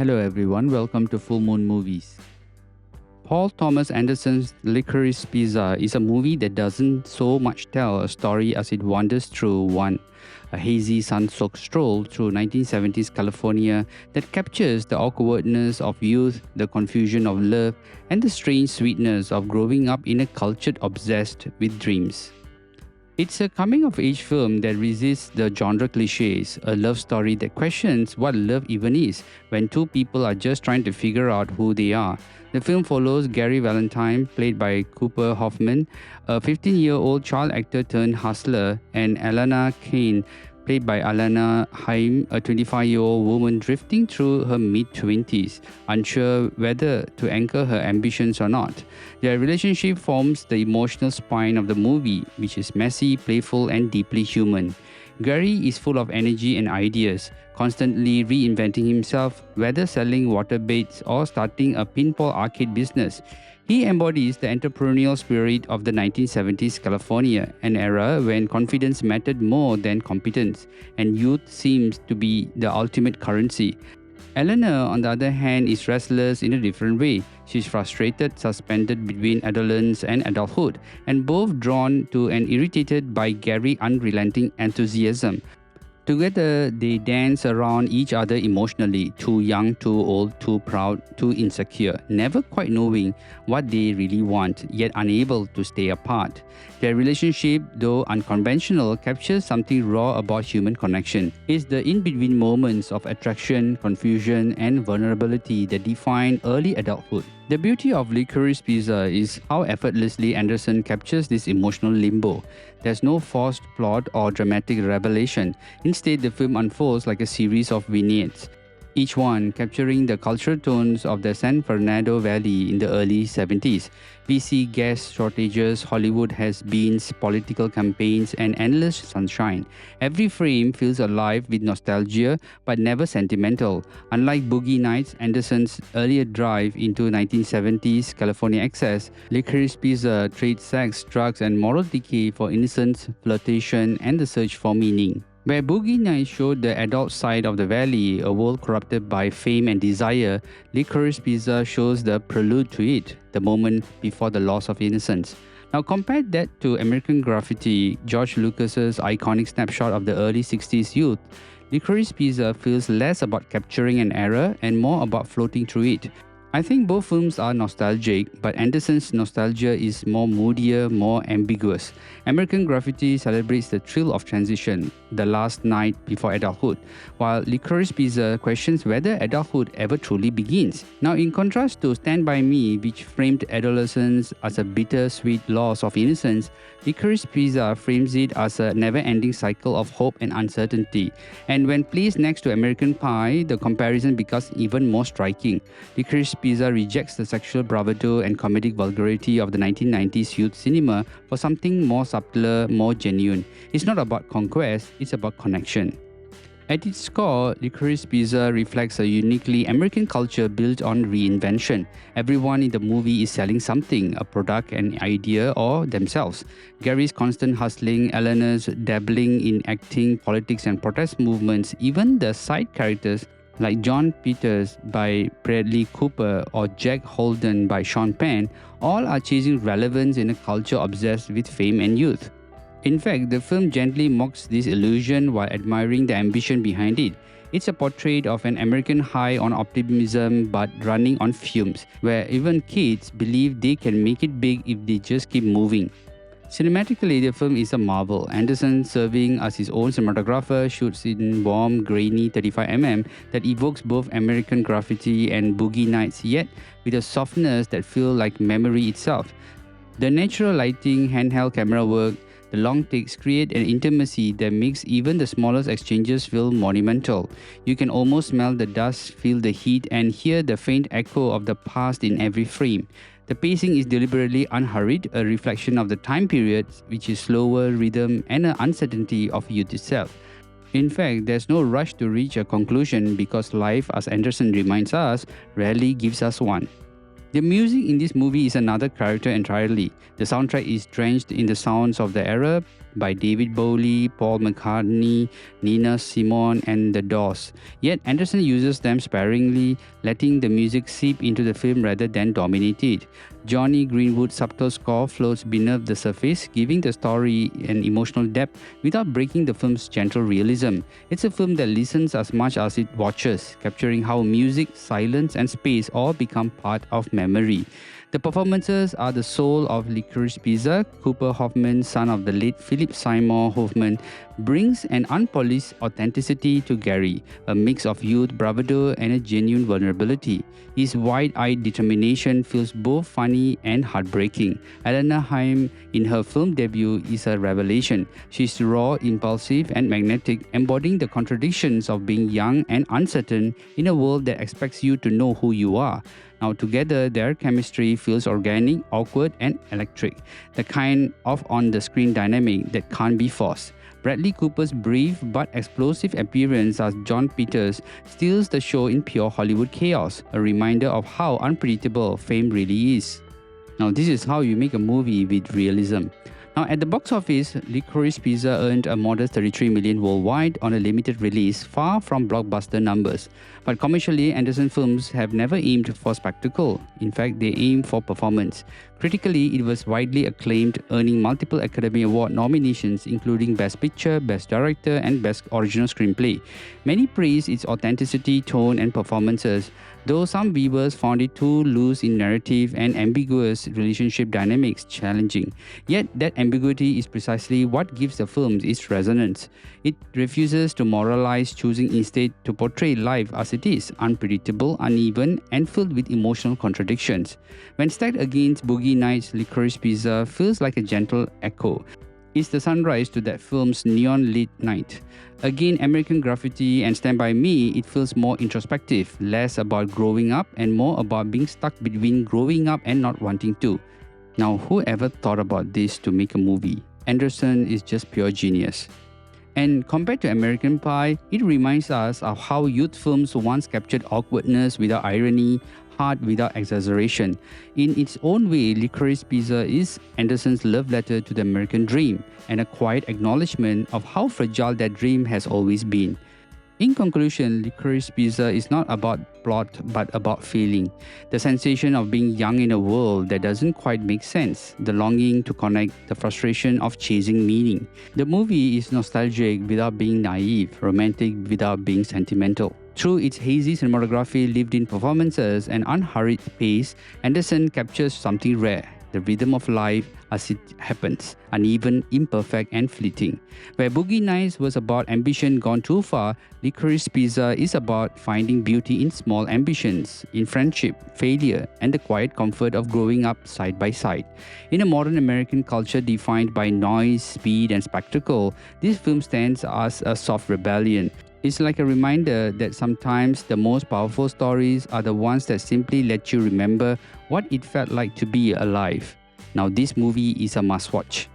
Hello everyone, welcome to Full Moon Movies. Paul Thomas Anderson's Licorice Pizza is a movie that doesn't so much tell a story as it wanders through a hazy sun-soaked stroll through 1970s California that captures the awkwardness of youth, the confusion of love, and the strange sweetness of growing up in a culture obsessed with dreams. It's a coming-of-age film that resists the genre cliches, a love story that questions what love even is when two people are just trying to figure out who they are. The film follows Gary Valentine, played by Cooper Hoffman, a 15-year-old child actor turned hustler, and Alana Kane, played by Alana Haim, a 25-year-old woman drifting through her mid-20s, unsure whether to anchor her ambitions or not. Their relationship forms the emotional spine of the movie, which is messy, playful, and deeply human. Gary is full of energy and ideas, constantly reinventing himself, whether selling water baits or starting a pinball arcade business. He embodies the entrepreneurial spirit of the 1970s California, an era when confidence mattered more than competence, and youth seems to be the ultimate currency. Eleanor, on the other hand, is restless in a different way. She's frustrated, suspended between adolescence and adulthood, and both drawn to and irritated by Gary's unrelenting enthusiasm. Together, they dance around each other emotionally, too young, too old, too proud, too insecure, never quite knowing what they really want, yet unable to stay apart. Their relationship, though unconventional, captures something raw about human connection. It's the in-between moments of attraction, confusion, and vulnerability that define early adulthood. The beauty of Licorice Pizza is how effortlessly Anderson captures this emotional limbo. There's no forced plot or dramatic revelation. Instead, the film unfolds like a series of vignettes, each one capturing the cultural tones of the San Fernando Valley in the early 70s. We see gas shortages, Hollywood has-beens, political campaigns, and endless sunshine. Every frame feels alive with nostalgia, but never sentimental. Unlike Boogie Nights, Anderson's earlier drive into 1970s California excess, Licorice Pizza trades sex, drugs, and moral decay for innocence, flirtation, and the search for meaning. Where Boogie Nights showed the adult side of the valley, a world corrupted by fame and desire, Licorice Pizza shows the prelude to it, the moment before the loss of innocence. Now compare that to American Graffiti, George Lucas's iconic snapshot of the early 60s youth. Licorice Pizza feels less about capturing an era and more about floating through it. I think both films are nostalgic, but Anderson's nostalgia is more moodier, more ambiguous. American Graffiti celebrates the thrill of transition, the last night before adulthood, while Licorice Pizza questions whether adulthood ever truly begins. Now, in contrast to Stand By Me, which framed adolescence as a bittersweet loss of innocence, Licorice Pizza frames it as a never-ending cycle of hope and uncertainty. And when placed next to American Pie, the comparison becomes even more striking. Licorice Pizza rejects the sexual bravado and comedic vulgarity of the 1990s youth cinema for something more subtler, more genuine. It's not about conquest, it's about connection. At its core, Licorice Pizza reflects a uniquely American culture built on reinvention. Everyone in the movie is selling something, a product, an idea, or themselves. Gary's constant hustling, Eleanor's dabbling in acting, politics, and protest movements, even the side characters like John Peters by Bradley Cooper or Jack Holden by Sean Penn, all are chasing relevance in a culture obsessed with fame and youth. In fact, the film gently mocks this illusion while admiring the ambition behind it. It's a portrait of an American high on optimism but running on fumes, where even kids believe they can make it big if they just keep moving. Cinematically, the film is a marvel. Anderson, serving as his own cinematographer, shoots in warm, grainy 35mm that evokes both American Graffiti and Boogie Nights, yet with a softness that feels like memory itself. The natural lighting, handheld camera work, the long takes create an intimacy that makes even the smallest exchanges feel monumental. You can almost smell the dust, feel the heat, and hear the faint echo of the past in every frame. The pacing is deliberately unhurried, a reflection of the time period, which is slower rhythm and an uncertainty of youth itself. In fact, there's no rush to reach a conclusion because life, as Anderson reminds us, rarely gives us one. The music in this movie is another character entirely. The soundtrack is drenched in the sounds of the era by David Bowie, Paul McCartney, Nina Simone, and The Doors. Yet Anderson uses them sparingly, letting the music seep into the film rather than dominate it. Johnny Greenwood's subtle score floats beneath the surface, giving the story an emotional depth without breaking the film's gentle realism. It's a film that listens as much as it watches, capturing how music, silence, and space all become part of memory. The performances are the soul of Licorice Pizza. Cooper Hoffman, son of the late Philip Seymour Hoffman, brings an unpolished authenticity to Gary, a mix of youth, bravado, and a genuine vulnerability. His wide-eyed determination feels both funny and heartbreaking. Alana Haim, in her film debut, is a revelation. She's raw, impulsive, and magnetic, embodying the contradictions of being young and uncertain in a world that expects you to know who you are. Now together, their chemistry feels organic, awkward, and electric, the kind of on-the-screen dynamic that can't be forced. Bradley Cooper's brief but explosive appearance as John Peters steals the show in pure Hollywood chaos, a reminder of how unpredictable fame really is. Now this is how you make a movie with realism. Now at the box office, Licorice Pizza earned a modest 33 million worldwide on a limited release, far from blockbuster numbers. But commercially, Anderson films have never aimed for spectacle. In fact, they aim for performance. Critically, it was widely acclaimed, earning multiple Academy Award nominations including Best Picture, Best Director, and Best Original Screenplay. Many praised its authenticity, tone, and performances, though some viewers found it too loose in narrative and ambiguous relationship dynamics challenging. Yet that ambiguity is precisely what gives the film its resonance. It refuses to moralize, choosing instead to portray life as it is, unpredictable, uneven, and filled with emotional contradictions. When stacked against Boogie Nights, Licorice Pizza feels like a gentle echo. It's the sunrise to that film's neon-lit night. Again, American Graffiti and Stand By Me, it feels more introspective, less about growing up and more about being stuck between growing up and not wanting to. Now, whoever thought about this to make a movie? Anderson is just pure genius. And compared to American Pie, it reminds us of how youth films once captured awkwardness without irony, heart without exaggeration. In its own way, Licorice Pizza is Anderson's love letter to the American dream and a quiet acknowledgement of how fragile that dream has always been. In conclusion, Licorice Pizza is not about plot but about feeling. The sensation of being young in a world that doesn't quite make sense, the longing to connect, the frustration of chasing meaning. The movie is nostalgic without being naive, romantic without being sentimental. Through its hazy cinematography, lived-in performances, and unhurried pace, Anderson captures something rare: the rhythm of life as it happens, uneven, imperfect, and fleeting. Where Boogie Nights was about ambition gone too far, Licorice Pizza is about finding beauty in small ambitions, in friendship, failure, and the quiet comfort of growing up side by side. In a modern American culture defined by noise, speed, and spectacle, this film stands as a soft rebellion. It's like a reminder that sometimes the most powerful stories are the ones that simply let you remember what it felt like to be alive. Now, this movie is a must-watch.